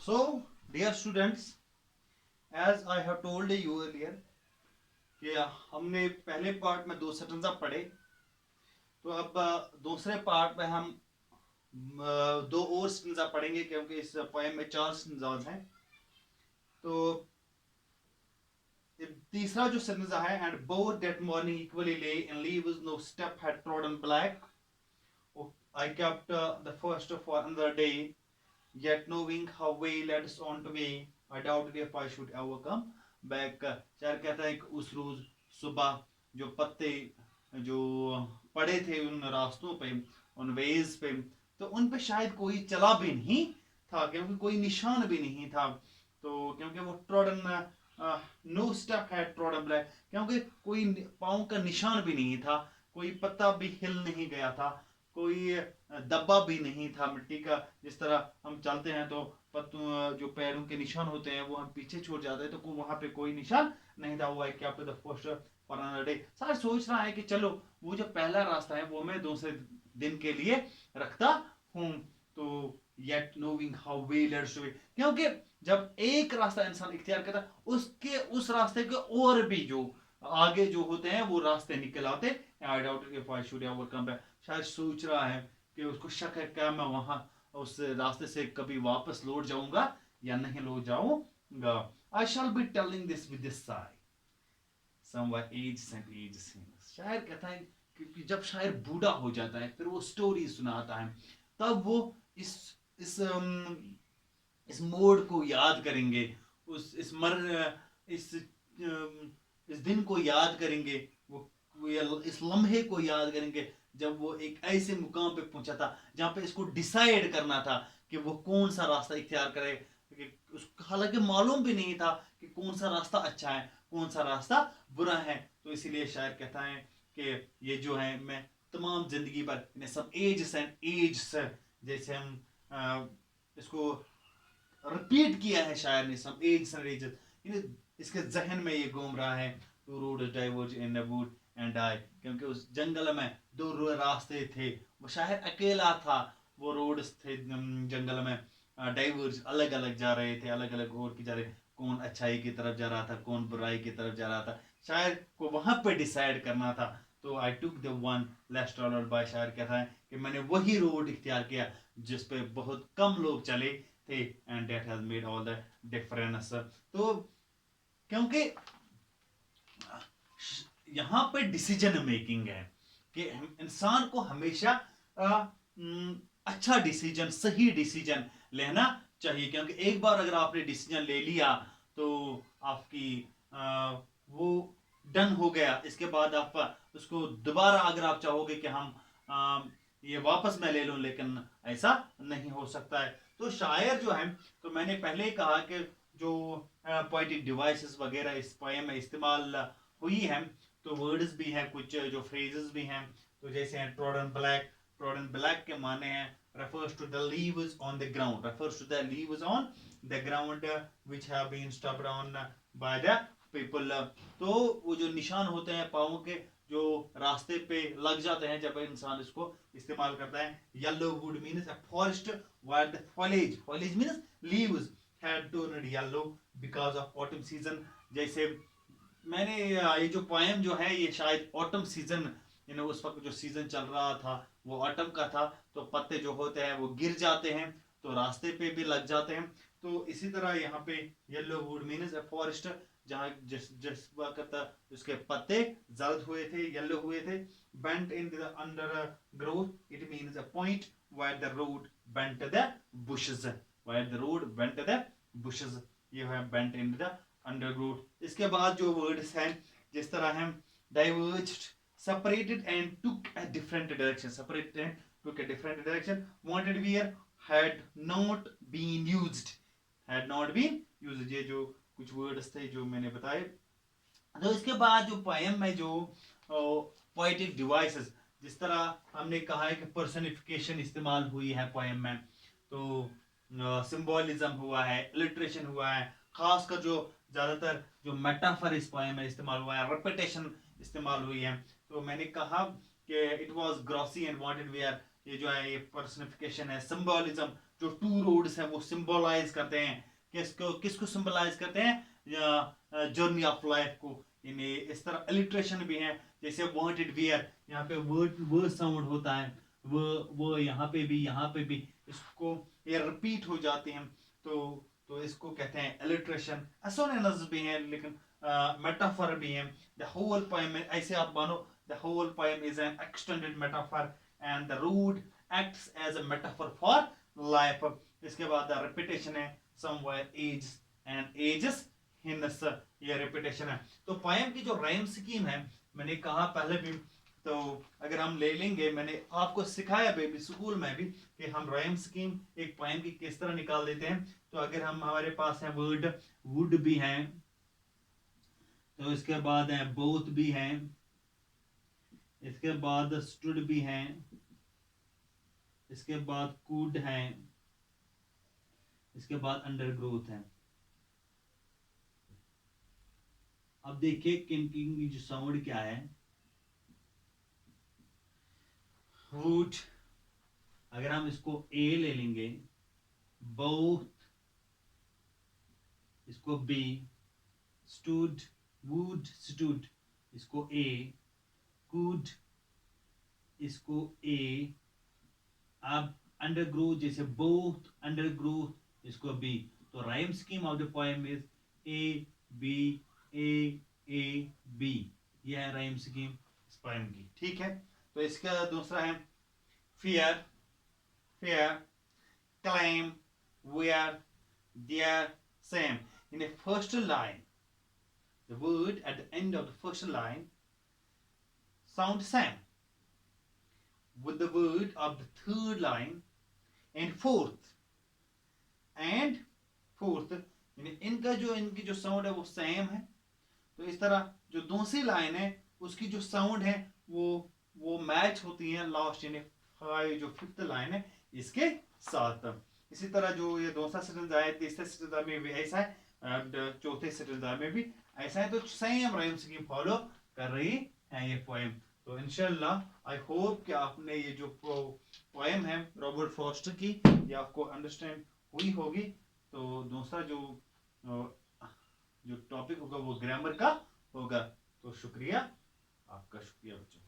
So, dear students, as I have told you earlier कि हमने पहले पार्ट में दो स्टेंजा पढ़े, तो अब दूसरे पार्ट में हम दो और स्टेंजा पढ़ेंगे क्योंकि इस पोएम में चार स्टेंजाज हैं। तो तीसरा जो स्टेंजा है, and both that morning equally lay in leaves no step had trodden black, I kept the first for another day, yet knowing how way leads on to me, I doubted if I should ever come back. शायर कहता है कि उस रोज सुबह जो पत्ते जो पड़े थे उन रास्तों पे, उन वेज पे, तो उन पे शायद कोई चला भी नहीं था क्योंकि कोई निशान भी नहीं था। तो क्योंकि वो ट्रॉडन नो स्टेप है ट्रॉडन ब्लैक, क्योंकि कोई पाँव का निशान भी नहीं था, कोई पत्ता भी हिल नहीं गया था, कोई दब्बा भी नहीं था मिट्टी का। जिस तरह हम चलते हैं तो पत्तों जो पैरों के निशान होते हैं वो हम पीछे छोड़ जाते हैं, तो वहां पे कोई निशान नहीं था। हुआ है क्या the first for another day, सारा सोच रहा है कि चलो वो जो पहला रास्ता है वो मैं दूसरे दिन के लिए रखता हूँ। तो yet knowing how way leads to, क्योंकि जब एक रास्ता इंसान इख्तियार करता उसके उस रास्ते के और भी जो आगे जो होते हैं वो रास्ते निकल आते। I doubt if I should ever come back, शायद सोच रहा है कि उसको शक है क्या मैं वहां उस रास्ते से कभी वापस लौट जाऊंगा या नहीं लौट जाऊंगा। I shall be telling this with this sigh somewhere as and ages hence, शायर कहता है कि जब शायर बूढ़ा हो जाता है फिर वो स्टोरी सुनाता है, तब वो इस इस इस मोड को याद करेंगे, उस इस दिन को याद करेंगे, वो इस लम्हे को याद करेंगे जब वो एक ऐसे मुकाम पे पहुंचा था जहां पे इसको डिसाइड करना था कि वो कौन सा रास्ता इख्तियार करे। उसको हालांकि मालूम भी नहीं था कि कौन सा रास्ता अच्छा है कौन सा रास्ता बुरा है। तो इसीलिए शायर कहता है कि ये जो है मैं तमाम जिंदगी भर सब एज एंड एज, जैसे हम इसको रिपीट किया है शायर ने, सम एज एंड एज, इसके जहन में ये घूम रहा है। Two road diverge in the wood and I, क्योंकि उस जंगल में दो रास्ते थे, वो शायर अकेला था, वो रोड थे जंगल में डाइवर्ज अलग अलग जा रहे थे, अलग अलग ओर की जा रहे, कौन अच्छाई की तरफ जा रहा था कौन बुराई की तरफ जा रहा था, शायर को वहां पे डिसाइड करना था। तो I took the one less travelled by, शायर कहता है कि मैंने वही रोड इख्तियार किया जिस पे बहुत कम लोग चले थे, and that has made all the difference. तो क्योंकि यहां पे डिसीजन मेकिंग है कि इंसान को हमेशा अच्छा डिसीजन सही डिसीजन लेना चाहिए, क्योंकि एक बार अगर आपने डिसीजन ले लिया तो आपकी वो डन हो गया। इसके बाद आप उसको दोबारा अगर आप चाहोगे कि हम ये वापस मैं ले लूं, लेकिन ऐसा नहीं हो सकता है। तो शायर जो है, तो मैंने पहले ही कहा कि जो पोएटिक डिवाइसेस वगैरह इस पोएम में इस्तेमाल हुई है, तो वर्ड्स भी हैं कुछ जो फ्रेजेस भी हैं। तो जैसे हैं ट्रॉडन ब्लैक के माने हैं refers to the leaves on the ground, refers to the leaves on the ground which have been stepped on by the people। तो वो जो निशान होते हैं पाँव के जो रास्ते पे लग जाते हैं जब इंसान इसको इस्तेमाल करता है। Yellow would means a forest where the foliage means leaves had turned yellow because of autumn season। जैसे मैंने ये जो पोएम जो है ये शायद ऑटम सीजन, उस वक्त जो सीजन चल रहा था वो ऑटम का था, तो पत्ते जो होते हैं वो गिर जाते हैं तो रास्ते पे भी लग जाते हैं। तो इसी तरह यहाँ पे yellow would means a forest, जहाँ जिस जिस वक्त उसके पत्ते जर्द हुए थे येलो हुए थे। Bent in the under growth it means a point where the road bent the bushes, where the road bent the bushes, ये है bent in the undergrowth। इसके बाद जो वर्ड्स हैं जिस तरह हम diverged, separated and took a different direction, separated and took a different direction, wanted where had not been used, had not been used, ये जो कुछ वर्ड्स थे जो मैंने बताए। तो इसके बाद जो पोएम में जो पोएटिक डिवाइसेस, जिस तरह हमने कहा है कि पर्सनिफिकेशन इस्तेमाल हुई है पोएम में, तो सिंबॉलिज्म हुआ है, इलिट्रेशन हुआ है, खासकर जो ज्यादातर जो मेटाफर इस पोएम में इस्तेमाल हुआ है, रेपिटेशन इस्तेमाल हुई है। तो मैंने कहा कि it was grassy and wanted wear, ये जो है ये पर्सनिफिकेशन है, सिंबॉलिज्म जो टू रोड्स हैं वो सिंबलाइज करते हैं किसको सिंबलाइज करते हैं, जर्नी ऑफ लाइफ को। यानी इस तरह अलिट्रेशन भी है, जैसे वांटेड वेयर, यहाँ पे वर्ड साउंड होता है, वो यहाँ पे भी इसको ये रिपीट हो जाते हैं, तो इसको कहते हैं अलिट्रेशन। एसोनिमस भी हैं, लेकिन मेटाफर भी हैं। द होल पोएम, ऐसे आप मानो the whole poem is an extended metaphor and the route acts as a metaphor for life. इसके बाद रिपीटेशन है, somewhere as and ages hence, ये रिपीटेशन है। तो पोएम की जो राइम स्कीम है, मैंने कहा पहले भी, तो अगर हम ले लेंगे, मैंने आपको सिखाया बेबी स्कूल में भी कि हम राइम स्कीम एक पोएम की किस तरह निकाल देते हैं। तो अगर हम हमारे पास है वर्ड वुड भी हैं, तो इसके बाद है बोथ भी हैं, इसके बाद स्टूड भी हैं, इसके बाद कुड हैं, इसके बाद अंडरग्रोथ है। अब देखिए किन किन की जो साउंड क्या है। वुड, अगर हम इसको ए ले लेंगे, बोथ इसको बी, स्टूड वुड स्टूड इसको ए, कुड इसको ए। अब अंडरग्रोथ, जैसे बोथ अंडरग्रोथ इसको बी। तो rhyme scheme of the poem is A B A B, यह है राइम स्कीम इस पोएम की। ठीक है, तो इसका दूसरा है fear, fear, claim, where, their, same. In the first line, the word at the end of the first line sound same with the word of the third line and fourth यानी इनकी जो साउंड है वो same है। तो इस तरह जो दूसरी लाइन है उसकी जो साउंड है वो मैच होती है लास्ट यानी जो फिफ्थ लाइन है इसके साथ। इसी तरह जो ये दूसरा सेंटेंस आया, तीसरे सेंटेंस में भी ऐसा है, चौथे सेंटेंस में भी ऐसा है। तो सेम राइम स्कीम फॉलो कर रही है ये पोएम। तो इंशाल्लाह आई होप कि आपने ये जो पोएम है रॉबर्ट फ्रॉस्ट की, ये आपको अंडरस्टैंड हुई होगी। तो दूसरा जो टॉपिक होगा वो ग्रामर का होगा। तो शुक्रिया, आपका शुक्रिया बच्चों।